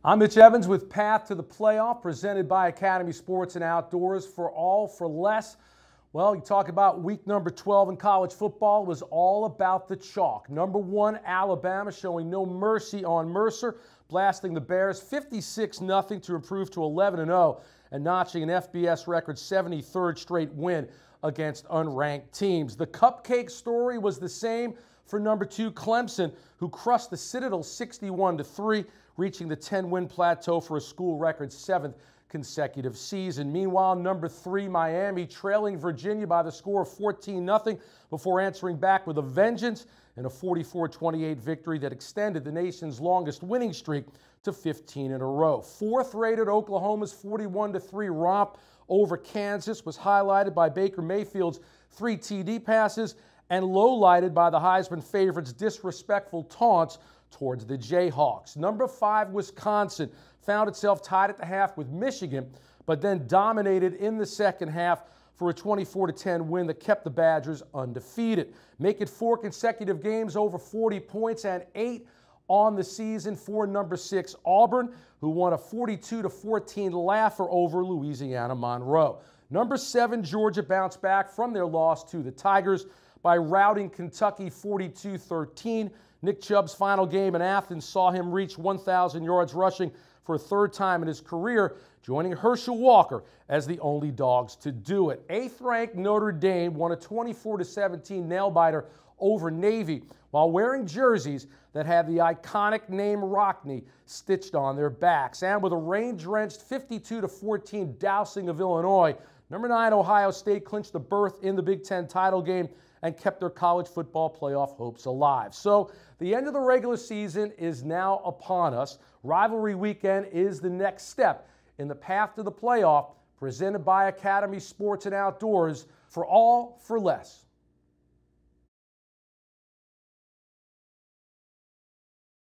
I'm Mitch Evans with Path to the Playoff, presented by Academy Sports and Outdoors. For all for less. Well, you talk about week number 12 in college football. It was all about the chalk. Number 1, Alabama, showing no mercy on Mercer, blasting the Bears 56-0 to improve to 11-0 and notching an FBS record 73rd straight win against unranked teams. The cupcake story was the same for number 2, Clemson, who crushed the Citadel 61-3, reaching the 10-win plateau for a school record 7th consecutive season. Meanwhile, number 3, Miami, trailing Virginia by the score of 14-0 before answering back with a vengeance in a 44-28 victory that extended the nation's longest winning streak to 15 in a row. 4th-rated Oklahoma's 41-3 romp over Kansas was highlighted by Baker Mayfield's 3 TD passes and low-lighted by the Heisman favorite's disrespectful taunts towards the Jayhawks. Number 5, Wisconsin, found itself tied at the half with Michigan, but then dominated in the second half for a 24-10 win that kept the Badgers undefeated. Make it 4 consecutive games over 40 points and 8 on the season for number 6, Auburn, who won a 42-14 laugher over Louisiana Monroe. Number 7, Georgia, bounced back from their loss to the Tigers by routing Kentucky 42-13. Nick Chubb's final game in Athens saw him reach 1,000 yards rushing for a 3rd time in his career, joining Herschel Walker as the only dogs to do it. 8th-ranked Notre Dame won a 24-17 nail-biter over Navy while wearing jerseys that had the iconic name Rockne stitched on their backs. And with a rain-drenched 52-14 dousing of Illinois, number 9 Ohio State clinched the berth in the Big Ten title game and kept their college football playoff hopes alive. So the end of the regular season is now upon us. Rivalry weekend is the next step in the path to the playoff, presented by Academy Sports and Outdoors. For all for less.